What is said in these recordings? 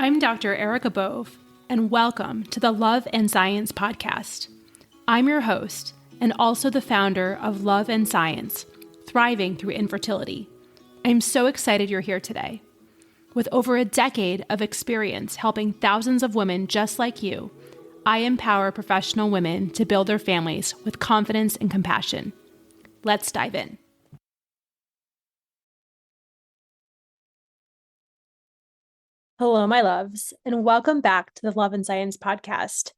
I'm Dr. Erica Bove, and welcome to the Love and Science podcast. I'm your host and also the founder of Love and Science, Thriving Through Infertility. I'm so excited you're here today. With over a decade of experience helping thousands of women just like you, I empower professional women to build their families with confidence and compassion. Let's dive in. Hello, my loves, and welcome back to the Love and Science podcast.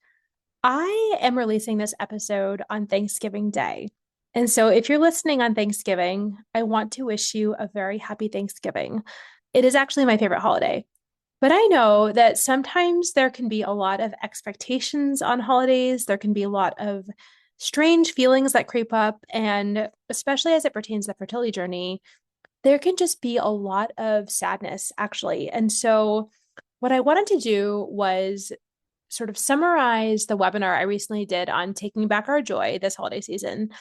I am releasing this episode on Thanksgiving Day. And so if you're listening on Thanksgiving, I want to wish you a very happy Thanksgiving. It is actually my favorite holiday. But I know that sometimes there can be a lot of expectations on holidays. There can be a lot of strange feelings that creep up. And especially as it pertains to the fertility journey, there can just be a lot of sadness, actually. And so, what I wanted to do was sort of summarize the webinar I recently did on taking back our joy this holiday season,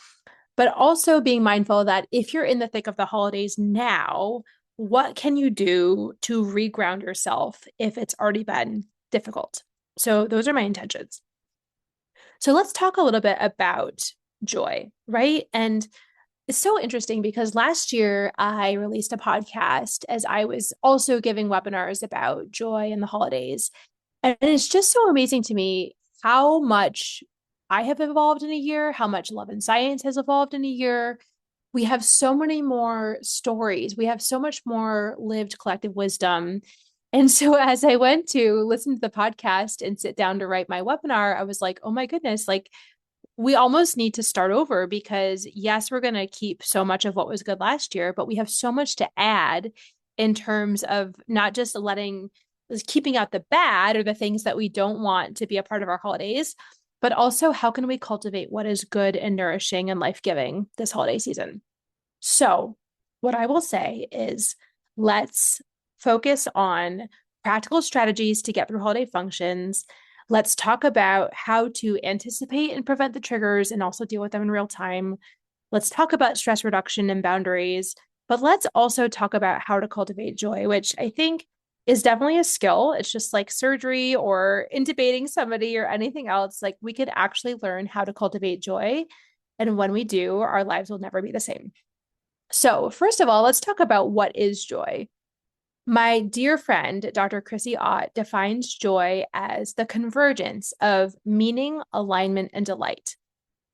but also being mindful that if you're in the thick of the holidays now, what can you do to reground yourself if it's already been difficult? So, those are my intentions. So, let's talk a little bit about joy, right? And it's so interesting because last year I released a podcast as I was also giving webinars about joy in the holidays. And it's just so amazing to me how much I have evolved in a year, how much Love and Science has evolved in a year. We have so many more stories. We have so much more lived collective wisdom. And so as I went to listen to the podcast and sit down to write my webinar, I was like, oh my goodness, like we almost need to start over because yes, we're going to keep so much of what was good last year, but we have so much to add in terms of not just keeping out the bad or the things that we don't want to be a part of our holidays, but also how can we cultivate what is good and nourishing and life-giving this holiday season? So what I will say is let's focus on practical strategies to get through holiday functions. Let's talk about how to anticipate and prevent the triggers and also deal with them in real time. Let's talk about stress reduction and boundaries, but let's also talk about how to cultivate joy, which I think is definitely a skill. It's just like surgery or intubating somebody or anything else. Like we could actually learn how to cultivate joy. And when we do, our lives will never be the same. So first of all, let's talk about what is joy. My dear friend, Dr. Chrissy Ott, defines joy as the convergence of meaning, alignment, and delight.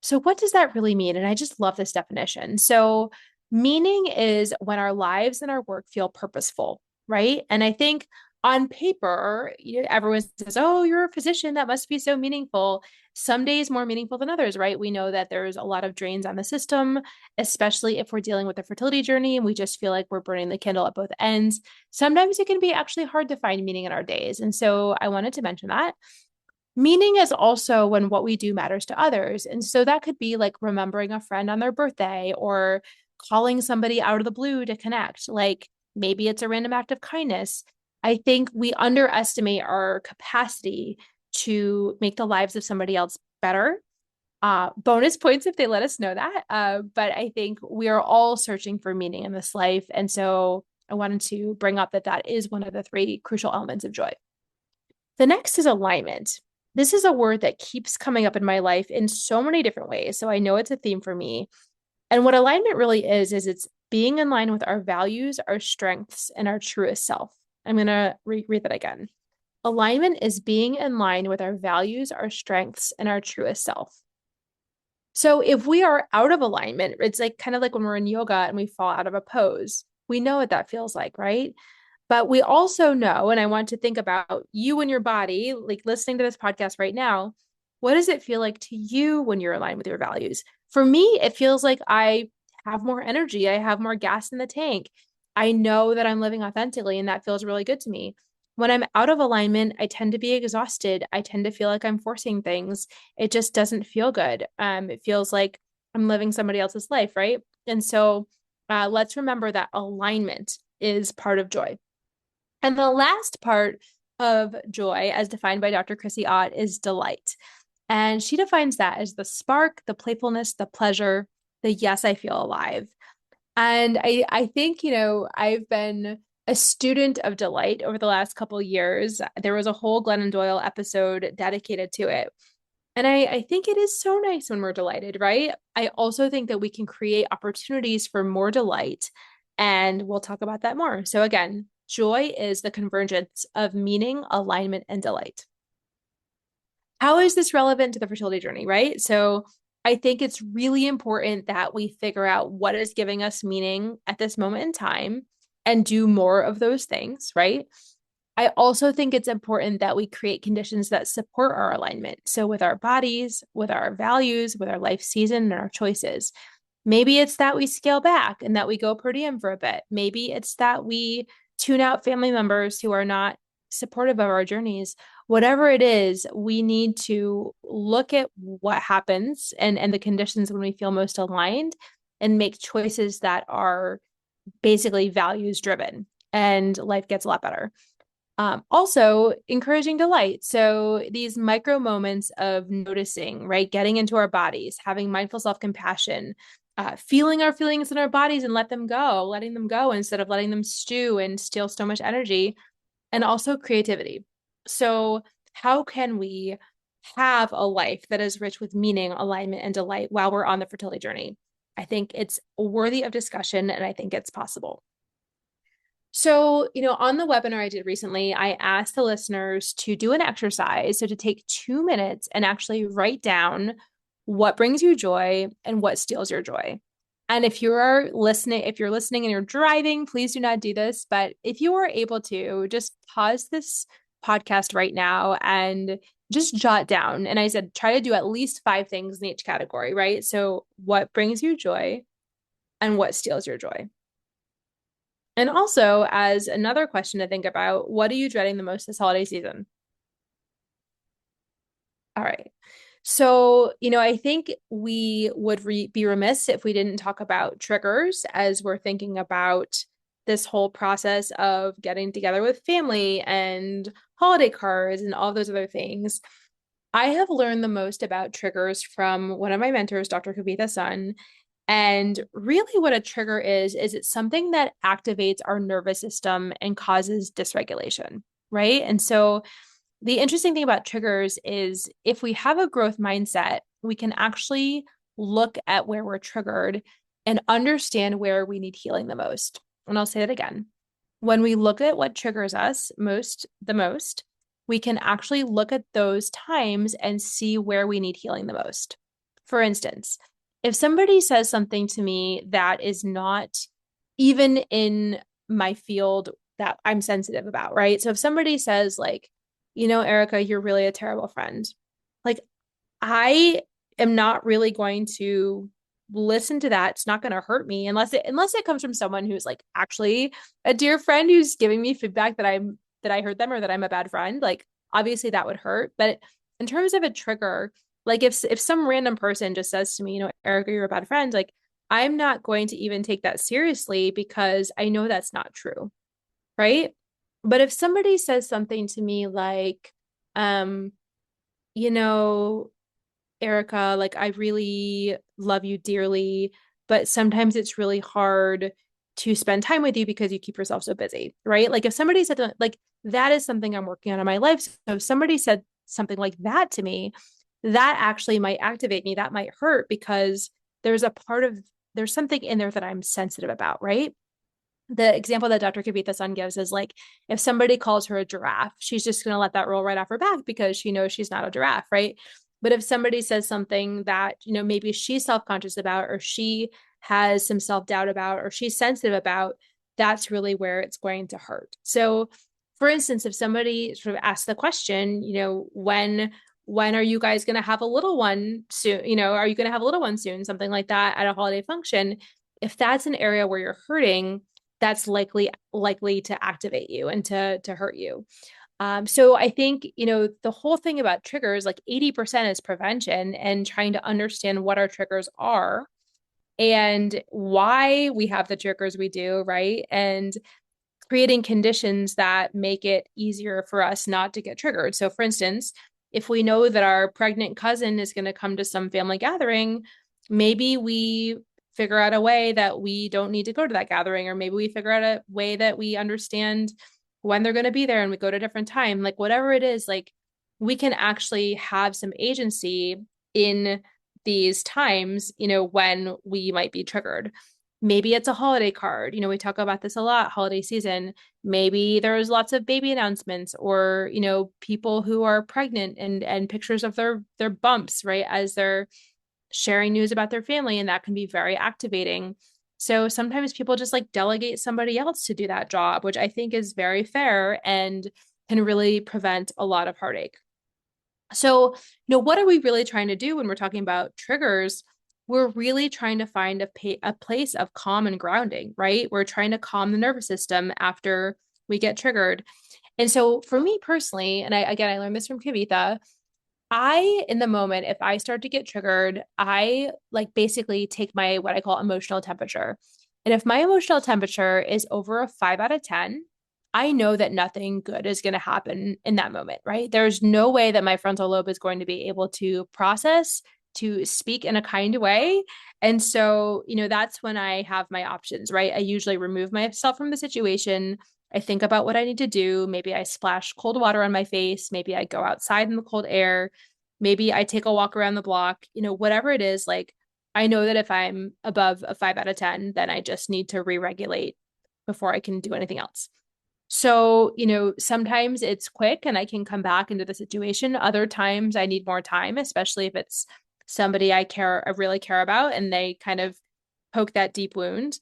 So, what does that really mean? And I just love this definition. So, meaning is when our lives and our work feel purposeful, right? And I think on paper, everyone says, oh, you're a physician. That must be so meaningful. Some days more meaningful than others, right? We know that there's a lot of drains on the system, especially if we're dealing with the fertility journey and we just feel like we're burning the candle at both ends. Sometimes it can be actually hard to find meaning in our days. And so I wanted to mention that. Meaning is also when what we do matters to others. And so that could be like remembering a friend on their birthday or calling somebody out of the blue to connect. Like maybe it's a random act of kindness. I think we underestimate our capacity to make the lives of somebody else better. Bonus points if they let us know that. But I think we are all searching for meaning in this life. And so I wanted to bring up that that is one of the three crucial elements of joy. The next is alignment. This is a word that keeps coming up in my life in so many different ways. So I know it's a theme for me. And what alignment really is it's being in line with our values, our strengths, and our truest self. I'm going to read that again. Alignment is being in line with our values, our strengths, and our truest self. So if we are out of alignment, it's like kind of like when we're in yoga and we fall out of a pose. We know what that feels like, right? But we also know, and I want to think about you and your body, like listening to this podcast right now, what does it feel like to you when you're aligned with your values? For me, it feels like I have more energy. I have more gas in the tank. I know that I'm living authentically, and that feels really good to me. When I'm out of alignment, I tend to be exhausted. I tend to feel like I'm forcing things. It just doesn't feel good. It feels like I'm living somebody else's life, right? And so let's remember that alignment is part of joy. And the last part of joy, as defined by Dr. Chrissy Ott, is delight. And she defines that as the spark, the playfulness, the pleasure, the yes, I feel alive. And I think, I've been a student of delight over the last couple of years. There was a whole Glennon Doyle episode dedicated to it. And I think it is so nice when we're delighted, right? I also think that we can create opportunities for more delight. And we'll talk about that more. So, again, joy is the convergence of meaning, alignment, and delight. How is this relevant to the fertility journey, right? So, I think it's really important that we figure out what is giving us meaning at this moment in time and do more of those things, right? I also think it's important that we create conditions that support our alignment. So, with our bodies, with our values, with our life season, and our choices. Maybe it's that we scale back and that we go per diem for a bit. Maybe it's that we tune out family members who are not supportive of our journeys. Whatever it is, we need to look at what happens and the conditions when we feel most aligned and make choices that are basically values driven, and life gets a lot better. Also, encouraging delight. So, these micro moments of noticing, right? Getting into our bodies, having mindful self compassion, feeling our feelings in our bodies and letting them go instead of letting them stew and steal so much energy, and also creativity. So, how can we have a life that is rich with meaning, alignment, and delight while we're on the fertility journey? I think it's worthy of discussion and I think it's possible. So, on the webinar I did recently, I asked the listeners to do an exercise. So, to take 2 minutes and actually write down what brings you joy and what steals your joy. And if you're listening and you're driving, please do not do this. But if you are able to, just pause this podcast right now and just jot down. And I said, try to do at least 5 things in each category, right? So, what brings you joy and what steals your joy? And also, as another question to think about, what are you dreading the most this holiday season? All right. So, I think we would be remiss if we didn't talk about triggers as we're thinking about this whole process of getting together with family and holiday cards and all those other things. I have learned the most about triggers from one of my mentors, Dr. Kavitha Sun. And really, what a trigger is it's something that activates our nervous system and causes dysregulation, right? And so, the interesting thing about triggers is if we have a growth mindset, we can actually look at where we're triggered and understand where we need healing the most. And I'll say that again. When we look at what triggers us the most, we can actually look at those times and see where we need healing the most. For instance, if somebody says something to me that is not even in my field that I'm sensitive about, right? So if somebody says, like, Erica, you're really a terrible friend, like, I am not really going to listen to that. It's not going to hurt me unless it comes from someone who's like actually a dear friend who's giving me feedback that I hurt them or that I'm a bad friend. Like, obviously that would hurt. But in terms of a trigger, like if some random person just says to me, Erica, you're a bad friend, like, I'm not going to even take that seriously because I know that's not true. Right. But if somebody says something to me like, um, you know, Erica, like, I really love you dearly, but sometimes it's really hard to spend time with you because you keep yourself so busy, right? Like, if somebody said like that is something I'm working on in my life. So if somebody said something like that to me, that actually might activate me. That might hurt because there's a part of there's something in there that I'm sensitive about, right? The example that Dr. Kavitha Sun gives is like if somebody calls her a giraffe, she's just going to let that roll right off her back because she knows she's not a giraffe, right? But if somebody says something that, maybe she's self-conscious about or she has some self-doubt about or she's sensitive about, that's really where it's going to hurt. So, for instance, if somebody sort of asks the question, when are you guys going to have a little one soon? Are you going to have a little one soon? Something like that at a holiday function. If that's an area where you're hurting, that's likely to activate you and to hurt you. So I think, the whole thing about triggers, like 80% is prevention and trying to understand what our triggers are and why we have the triggers we do, right? And creating conditions that make it easier for us not to get triggered. So for instance, if we know that our pregnant cousin is going to come to some family gathering, maybe we figure out a way that we don't need to go to that gathering, or maybe we figure out a way that we understand when they're going to be there and we go to a different time. Like whatever it is, like we can actually have some agency in these times, when we might be triggered. Maybe it's a holiday card. We talk about this a lot, holiday season. Maybe there's lots of baby announcements or, people who are pregnant and pictures of their bumps, right? As they're sharing news about their family, and that can be very activating. So sometimes people just like delegate somebody else to do that job, which I think is very fair and can really prevent a lot of heartache. So, what are we really trying to do when we're talking about triggers? We're really trying to find a place of calm and grounding, right? We're trying to calm the nervous system after we get triggered. And so for me personally, and I learned this from Kavitha, in the moment, if I start to get triggered, I like basically take my what I call emotional temperature. And if my emotional temperature is over a 5 out of 10, I know that nothing good is going to happen in that moment, right? There's no way that my frontal lobe is going to be able to process, to speak in a kind way. And so, that's when I have my options, right? I usually remove myself from the situation. I think about what I need to do. Maybe I splash cold water on my face. Maybe I go outside in the cold air. Maybe I take a walk around the block, whatever it is. Like, I know that if I'm above a 5 out of 10, then I just need to re regulate before I can do anything else. So, sometimes it's quick and I can come back into the situation. Other times I need more time, especially if it's somebody I really care about and they kind of poke that deep wound.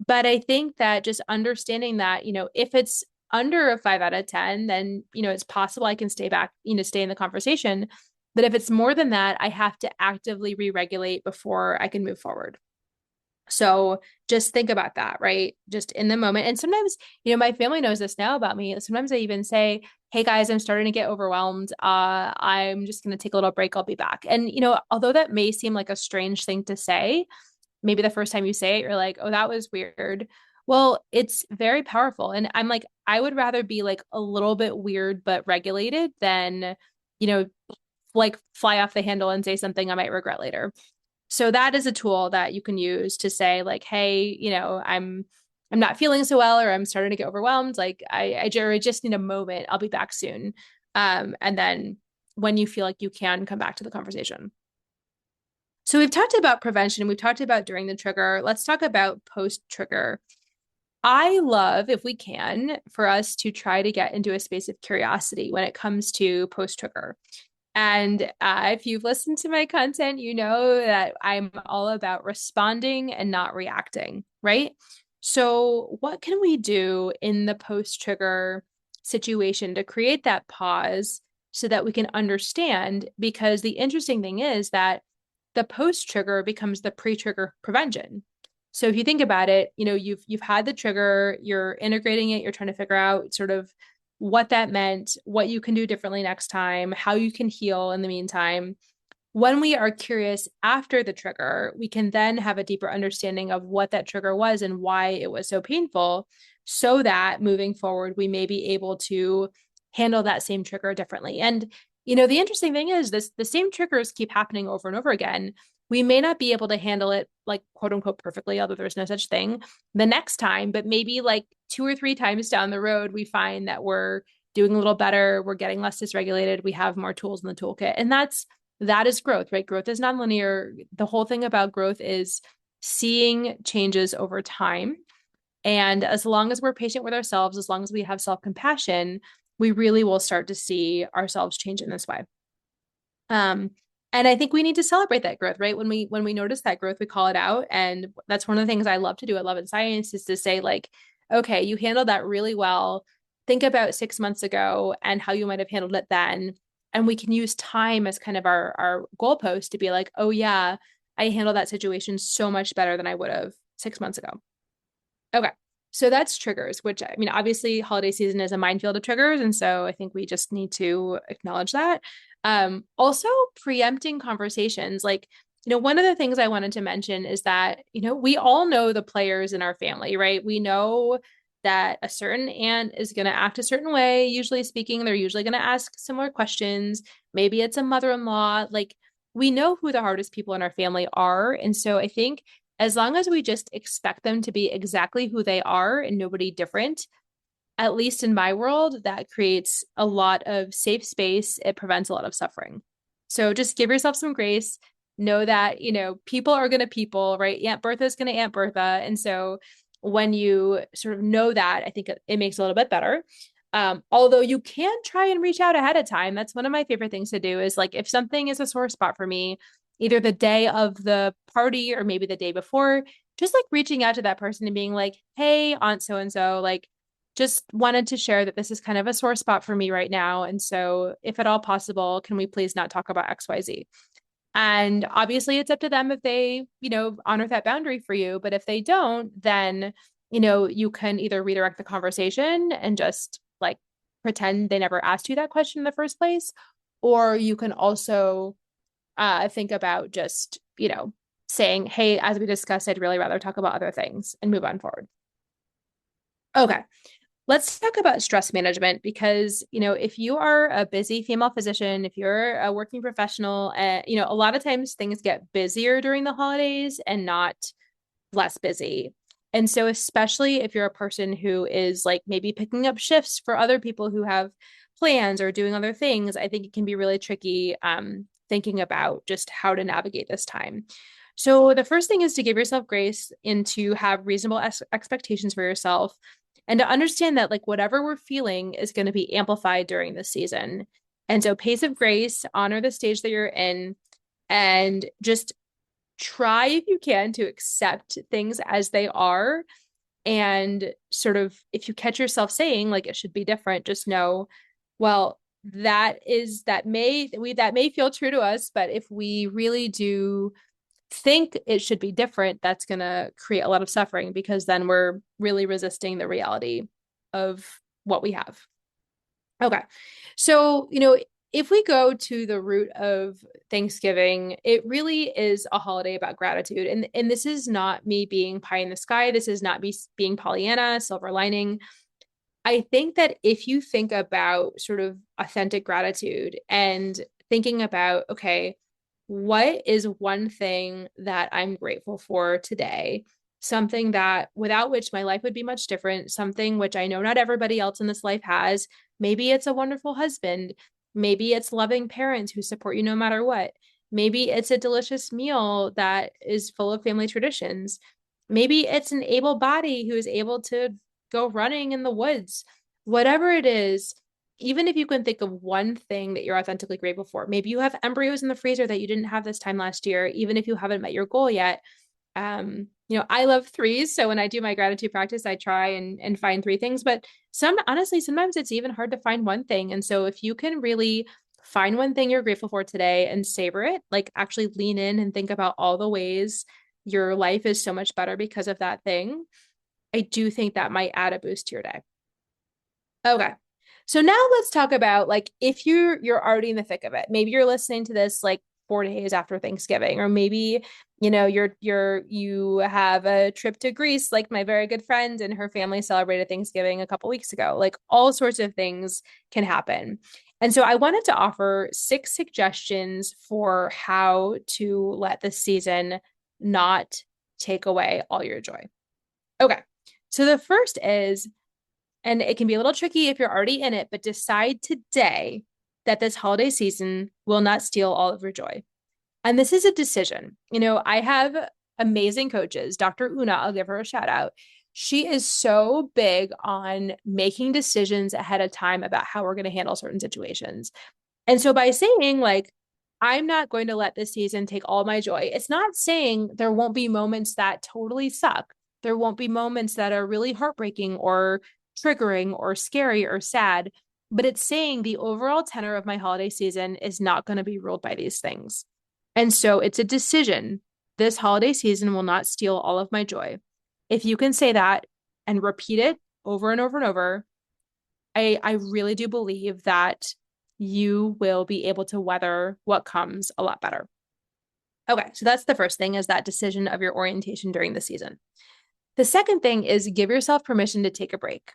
But I think that just understanding that, if it's under a 5 out of 10, then, it's possible I can stay back, stay in the conversation. But if it's more than that, I have to actively re regulate before I can move forward. So just think about that, right? Just in the moment. And sometimes, my family knows this now about me. Sometimes I even say, hey guys, I'm starting to get overwhelmed. I'm just going to take a little break. I'll be back. And, although that may seem like a strange thing to say, maybe the first time you say it, you're like, oh, that was weird. Well, it's very powerful. And I'm like, I would rather be like a little bit weird, but regulated than, you know, like fly off the handle and say something I might regret later. So that is a tool that you can use to say like, hey, I'm not feeling so well, or I'm starting to get overwhelmed. Like I just need a moment. I'll be back soon. And then when you feel like you can come back to the conversation. So we've talked about prevention, we've talked about during the trigger. Let's talk about post trigger. I love, if we can, for us to try to get into a space of curiosity when it comes to post trigger. And if you've listened to my content, you know that I'm all about responding and not reacting, right? So, what can we do in the post trigger situation to create that pause so that we can understand? Because the interesting thing is that the post trigger becomes the pre trigger prevention. So if you think about it, you've had the trigger, you're integrating it, you're trying to figure out sort of what that meant, what you can do differently next time, how you can heal in the meantime. When we are curious after the trigger, we can then have a deeper understanding of what that trigger was and why it was so painful, so that moving forward, we may be able to handle that same trigger differently. And, the interesting thing is the same triggers keep happening over and over again. We may not be able to handle it like quote unquote perfectly, although there's no such thing the next time, but maybe like 2 or 3 times down the road, we find that we're doing a little better, we're getting less dysregulated, we have more tools in the toolkit. And that is growth, right? Growth is nonlinear. The whole thing about growth is seeing changes over time. And as long as we're patient with ourselves, as long as we have self-compassion, we really will start to see ourselves change in this way. And I think we need to celebrate that growth, right? When we notice that growth, we call it out. And that's one of the things I love to do at Love and Science is to say, like, okay, you handled that really well. Think about 6 months ago and how you might have handled it then. And we can use time as kind of our goalpost to be like, oh yeah, I handled that situation so much better than I would have 6 months ago. Okay. So that's triggers, which I mean, obviously, holiday season is a minefield of triggers. And so I think we just need to acknowledge that. Also, preempting conversations. Like, one of the things I wanted to mention is that, we all know the players in our family, right? We know that a certain aunt is going to act a certain way. Usually speaking, they're usually going to ask similar questions. Maybe it's a mother-in-law. Like, we know who the hardest people in our family are. And so I think as long as we just expect them to be exactly who they are and nobody different, at least in my world, that creates a lot of safe space. It prevents a lot of suffering. So just give yourself some grace. Know that, people are going to people, right? Aunt Bertha's going to Aunt Bertha. And so when you sort of know that, I think it makes it a little bit better. Although you can try and reach out ahead of time. That's one of my favorite things to do is like if something is a sore spot for me, either the day of the party or maybe the day before, just like reaching out to that person and being like, hey, Aunt so and so, like, just wanted to share that this is kind of a sore spot for me right now. And so, if at all possible, can we please not talk about XYZ? And obviously, it's up to them if they, honor that boundary for you. But if they don't, then, you can either redirect the conversation and just like pretend they never asked you that question in the first place. Or you can also think about just, saying, hey, as we discussed, I'd really rather talk about other things and move on forward. Okay. Let's talk about stress management because, if you are a busy female physician, if you're a working professional, a lot of times things get busier during the holidays and not less busy. And so, especially if you're a person who is like maybe picking up shifts for other people who have plans or doing other things, I think it can be really tricky thinking about just how to navigate this time. So, the first thing is to give yourself grace and to have reasonable expectations for yourself and to understand that, like, whatever we're feeling is going to be amplified during this season. And so, pace of grace, honor the stage that you're in, and just try if you can to accept things as they are. And sort of, if you catch yourself saying like it should be different, just know, well, that may feel true to us, but if we really do think it should be different, that's going to create a lot of suffering because then we're really resisting the reality of what we have. Okay. So, if we go to the root of Thanksgiving, it really is a holiday about gratitude. And this is not me being pie in the sky. This is not me being Pollyanna, silver lining. I think that if you think about sort of authentic gratitude and thinking about, okay, what is one thing that I'm grateful for today? Something that without which my life would be much different, something which I know not everybody else in this life has. Maybe it's a wonderful husband. Maybe it's loving parents who support you no matter what. Maybe it's a delicious meal that is full of family traditions. Maybe it's an able body who is able to go running in the woods. Whatever it is, even if you can think of one thing that you're authentically grateful for, maybe you have embryos in the freezer that you didn't have this time last year, even if you haven't met your goal yet. I love threes. So when I do my gratitude practice, I try and find three things, but honestly, sometimes it's even hard to find one thing. And so if you can really find one thing you're grateful for today and savor it, like actually lean in and think about all the ways your life is so much better because of that thing, I do think that might add a boost to your day. Okay. So now let's talk about like if you're already in the thick of it. Maybe you're listening to this like 4 days after Thanksgiving, or maybe you have a trip to Greece, like my very good friend and her family celebrated Thanksgiving a couple weeks ago. Like all sorts of things can happen. And so I wanted to offer 6 suggestions for how to let the season not take away all your joy. Okay. So the first is, and it can be a little tricky if you're already in it, but decide today that this holiday season will not steal all of your joy. And this is a decision. I have amazing coaches. Dr. Una, I'll give her a shout out. She is so big on making decisions ahead of time about how we're going to handle certain situations. And so by saying, like, I'm not going to let this season take all my joy, it's not saying there won't be moments that totally suck. There won't be moments that are really heartbreaking or triggering or scary or sad, but it's saying the overall tenor of my holiday season is not going to be ruled by these things. And so it's a decision. This holiday season will not steal all of my joy. If you can say that and repeat it over and over and over, I really do believe that you will be able to weather what comes a lot better. Okay, so that's the first thing, is that decision of your orientation during the season. The second thing is give yourself permission to take a break.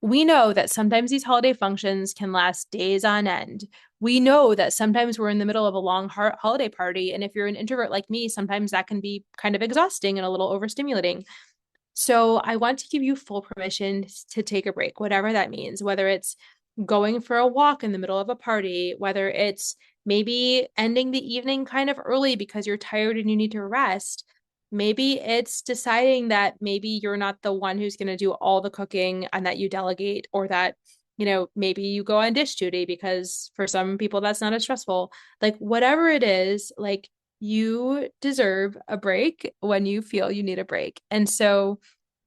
We know that sometimes these holiday functions can last days on end. We know that sometimes we're in the middle of a long holiday party. And if you're an introvert like me, sometimes that can be kind of exhausting and a little overstimulating. So I want to give you full permission to take a break, whatever that means, whether it's going for a walk in the middle of a party, whether it's maybe ending the evening kind of early because you're tired and you need to rest. Maybe it's deciding that maybe you're not the one who's going to do all the cooking and that you delegate, or that, maybe you go on dish duty because for some people that's not as stressful. Like, whatever it is, like, you deserve a break when you feel you need a break. And so,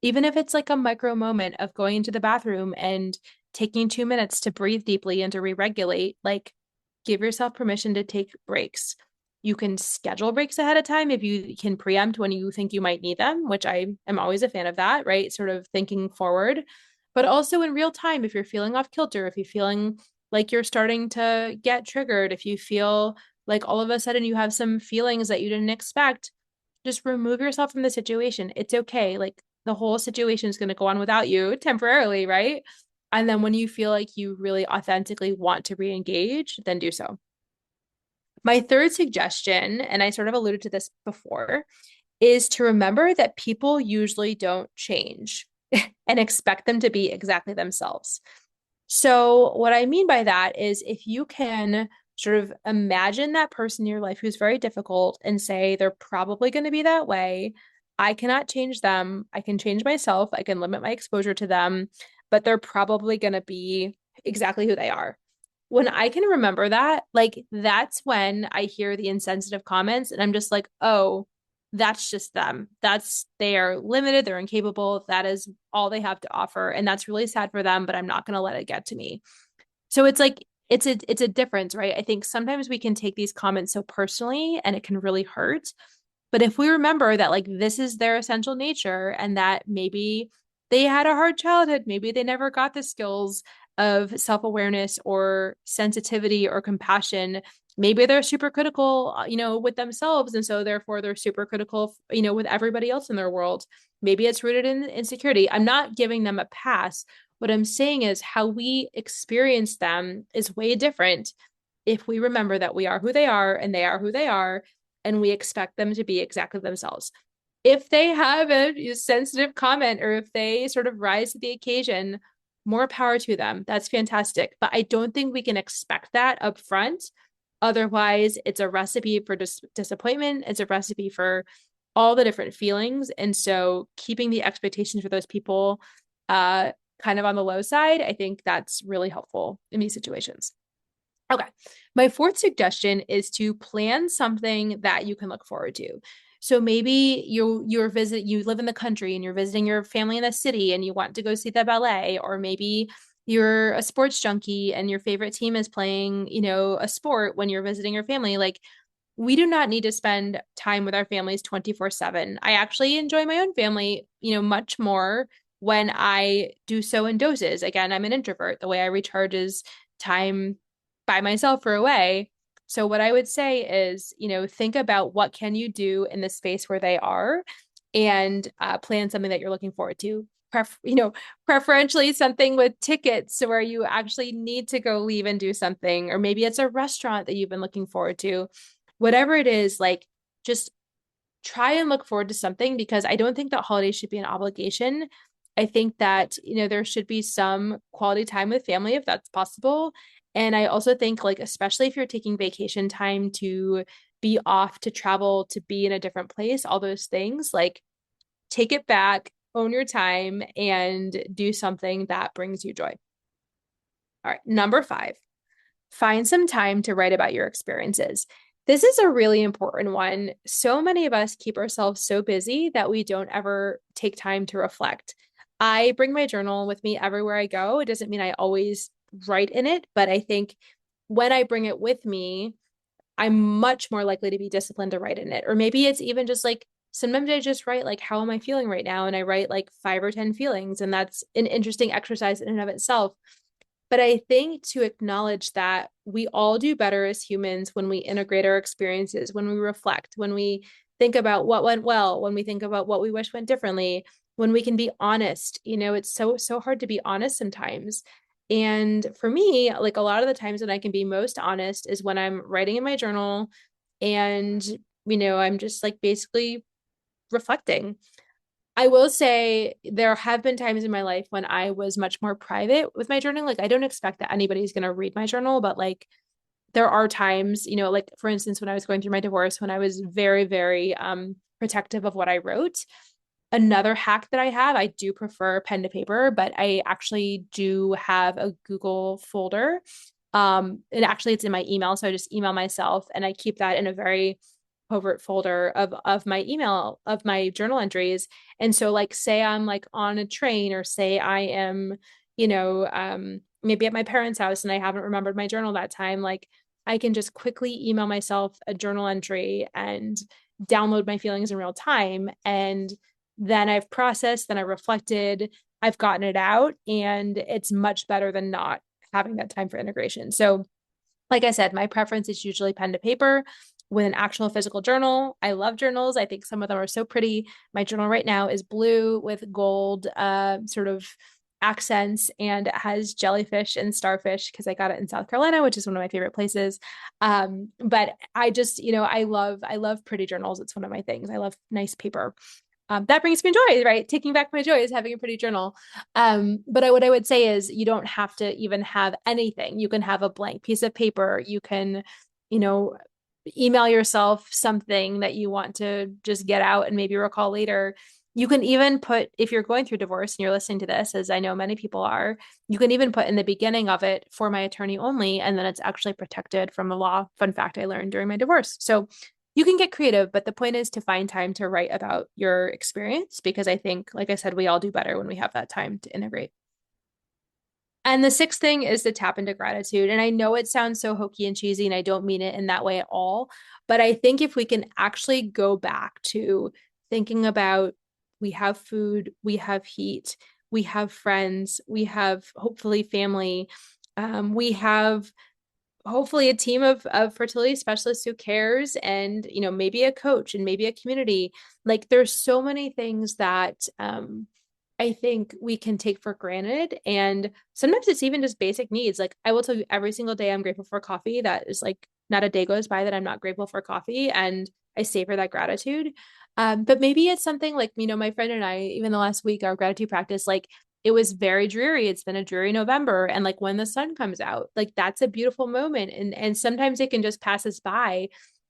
even if it's like a micro moment of going into the bathroom and taking 2 minutes to breathe deeply and to re-regulate, like, give yourself permission to take breaks. You can schedule breaks ahead of time if you can preempt when you think you might need them, which I am always a fan of that, right? Sort of thinking forward. But also in real time, if you're feeling off kilter, if you're feeling like you're starting to get triggered, if you feel like all of a sudden you have some feelings that you didn't expect, just remove yourself from the situation. It's okay. Like, the whole situation is going to go on without you temporarily, right? And then when you feel like you really authentically want to re-engage, then do so. My third suggestion, and I sort of alluded to this before, is to remember that people usually don't change and expect them to be exactly themselves. So, what I mean by that is, if you can sort of imagine that person in your life who's very difficult and say they're probably going to be that way. I cannot change them. I can change myself. I can limit my exposure to them, but they're probably going to be exactly who they are. When I can remember that, like, that's when I hear the insensitive comments and I'm just like, oh, that's just them. They are limited, they're incapable. That is all they have to offer. And that's really sad for them, but I'm not going to let it get to me. So it's like, it's a difference, right? I think sometimes we can take these comments so personally and it can really hurt. But if we remember that, like, this is their essential nature and that maybe they had a hard childhood, maybe they never got the skills of self-awareness or sensitivity or compassion. Maybe they're super critical, with themselves. And so therefore they're super critical, with everybody else in their world. Maybe it's rooted in insecurity. I'm not giving them a pass. What I'm saying is how we experience them is way different if we remember that we are who they are and they are who they are, and we expect them to be exactly themselves. If they have a sensitive comment or if they sort of rise to the occasion, more power to them. That's fantastic. But I don't think we can expect that up front. Otherwise, it's a recipe for disappointment. It's a recipe for all the different feelings. And so keeping the expectations for those people kind of on the low side, I think that's really helpful in these situations. Okay. My fourth suggestion is to plan something that you can look forward to. So maybe you live in the country and you're visiting your family in the city and you want to go see the ballet, or maybe you're a sports junkie and your favorite team is playing, a sport when you're visiting your family. Like, we do not need to spend time with our families 24/7. I actually enjoy my own family, much more when I do so in doses. Again, I'm an introvert. The way I recharge is time by myself or away. So what I would say is, think about what can you do in the space where they are, and plan something that you're looking forward to. Preferentially something with tickets where you actually need to go leave and do something, or maybe it's a restaurant that you've been looking forward to. Whatever it is, like, just try and look forward to something, because I don't think that holidays should be an obligation. I think that, there should be some quality time with family if that's possible. And I also think, like, especially if you're taking vacation time to be off, to travel, to be in a different place, all those things, like, take it back, own your time, and do something that brings you joy. All right, number 5, find some time to write about your experiences. This is a really important one. So many of us keep ourselves so busy that we don't ever take time to reflect. I bring my journal with me everywhere I go. It doesn't mean I always write in it, but I think when I bring it with me, I'm much more likely to be disciplined to write in it. Or maybe it's even just like, sometimes I just write, like, how am I feeling right now? And I write like 5 or 10 feelings. And that's an interesting exercise in and of itself. But I think to acknowledge that we all do better as humans when we integrate our experiences, when we reflect, when we think about what went well, when we think about what we wish went differently. when we can be honest. It's so hard to be honest sometimes. And for me, like a lot of the times when I can be most honest is when I'm writing in my journal and, I'm just like basically reflecting. I will say there have been times in my life when I was much more private with my journaling. Like, I don't expect that anybody's going to read my journal, but like, there are times, like for instance, when I was going through my divorce, when I was very, very protective of what I wrote. Another hack that I have, I do prefer pen to paper, but I actually do have a Google folder. And actually it's in my email. So I just email myself and I keep that in a very covert folder of my email of my journal entries. And so like say I'm like on a train or say I am, maybe at my parents' house and I haven't remembered my journal that time, like I can just quickly email myself a journal entry and download my feelings in real time. And then I've processed, then I reflected, I've gotten it out, and it's much better than not having that time for integration. So, like I said, my preference is usually pen to paper with an actual physical journal. I love journals. I think some of them are so pretty. My journal right now is blue with gold sort of accents, and it has jellyfish and starfish because I got it in South Carolina, which is one of my favorite places. But I just, I love pretty journals. It's one of my things. I love nice paper. That brings me joy, right? Taking back my joy is having a pretty journal. But what I would say is you don't have to even have anything. You can have a blank piece of paper. You can, you know, email yourself something that you want to just get out and maybe recall later. You can even put, if you're going through divorce and you're listening to this, as I know many people are, you can even put in the beginning of it for my attorney only, and then it's actually protected from the law. Fun fact I learned during my divorce. So you can get creative, but the point is to find time to write about your experience because I think, like I said, we all do better when we have that time to integrate. And the sixth thing is to tap into gratitude. And I know it sounds so hokey and cheesy, and I don't mean it in that way at all. But I think if we can actually go back to thinking about we have food, we have heat, we have friends, we have hopefully family, we have hopefully a team of fertility specialists who cares and maybe a coach and maybe a community. Like there's so many things that I think we can take for granted, and sometimes it's even just basic needs. Like I will tell you every single day I'm grateful for coffee. That is like not a day goes by that I'm not grateful for coffee, and I savor that gratitude. But maybe it's something like my friend and I, even the last week, our gratitude practice, like it was very dreary. It's been a dreary November. And like when the sun comes out, like that's a beautiful moment. And sometimes it can just pass us by.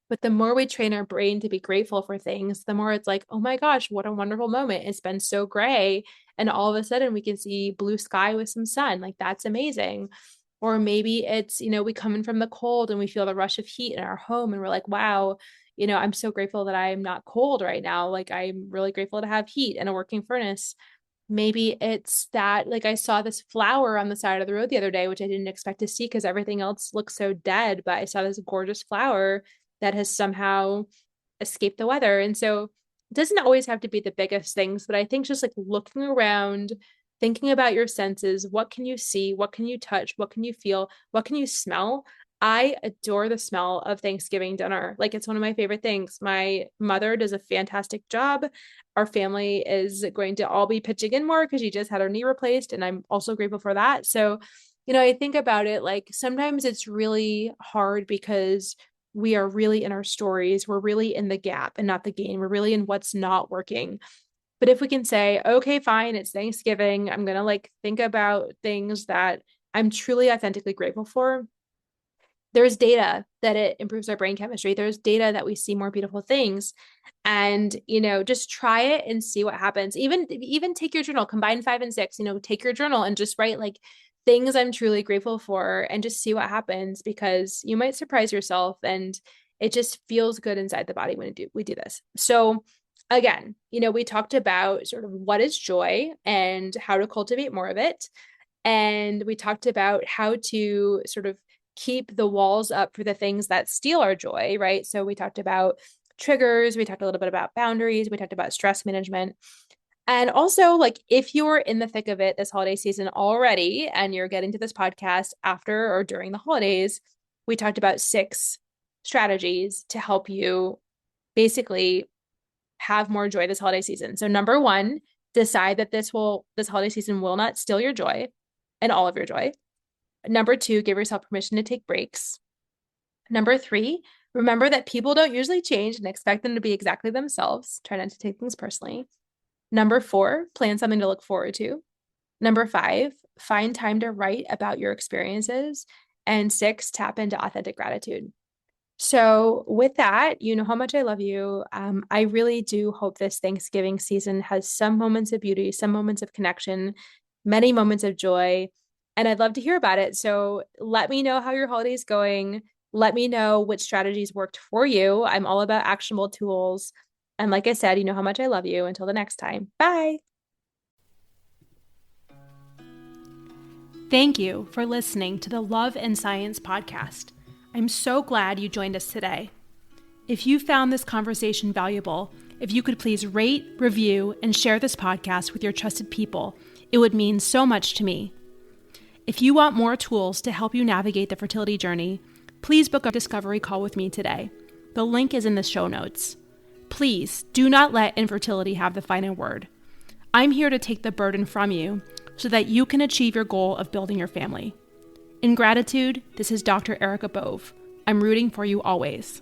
But the more we train our brain to be grateful for things, the more it's like, oh my gosh, what a wonderful moment. It's been so gray. And all of a sudden we can see blue sky with some sun. Like that's amazing. Or maybe it's, we come in from the cold and we feel the rush of heat in our home and we're like, wow, I'm so grateful that I'm not cold right now. Like I'm really grateful to have heat and a working furnace. Maybe it's that, like, I saw this flower on the side of the road the other day, which I didn't expect to see because everything else looks so dead. But I saw this gorgeous flower that has somehow escaped the weather. And so it doesn't always have to be the biggest things, but I think just like looking around, thinking about your senses, what can you see? What can you touch? What can you feel? What can you smell? I adore the smell of Thanksgiving dinner. Like it's one of my favorite things. My mother does a fantastic job. Our family is going to all be pitching in more because she just had her knee replaced, and I'm also grateful for that. So, I think about it like sometimes it's really hard because we are really in our stories. We're really in the gap and not the gain. We're really in what's not working. But if we can say, okay, fine, it's Thanksgiving. I'm going to like think about things that I'm truly authentically grateful for. There's data that it improves our brain chemistry. There's data that we see more beautiful things. And, just try it and see what happens. Even take your journal, combine 5 and 6, take your journal and just write like things I'm truly grateful for and just see what happens because you might surprise yourself and it just feels good inside the body when we do this. So again, we talked about sort of what is joy and how to cultivate more of it. And we talked about how to sort of keep the walls up for the things that steal our joy, right? So we talked about triggers, we talked a little bit about boundaries, we talked about stress management. And also, like, if you're in the thick of it this holiday season already and you're getting to this podcast after or during the holidays, we talked about 6 strategies to help you basically have more joy this holiday season. So, number one, Decide that this holiday season will not steal your joy and all of your joy. Number 2, give yourself permission to take breaks. Number 3, remember that people don't usually change and expect them to be exactly themselves. Try not to take things personally. Number 4, plan something to look forward to. Number 5, find time to write about your experiences. And 6, tap into authentic gratitude. So, with that, you know how much I love you. I really do hope this Thanksgiving season has some moments of beauty, some moments of connection, many moments of joy. And I'd love to hear about it. So, let me know how your holiday is going. Let me know which strategies worked for you. I'm all about actionable tools. And like I said, you know how much I love you. Until the next time, bye. Thank you for listening to the Love and Science podcast. I'm so glad you joined us today. If you found this conversation valuable, if you could please rate, review, and share this podcast with your trusted people, it would mean so much to me. If you want more tools to help you navigate the fertility journey, please book a discovery call with me today. The link is in the show notes. Please do not let infertility have the final word. I'm here to take the burden from you so that you can achieve your goal of building your family. In gratitude, this is Dr. Erica Bove. I'm rooting for you always.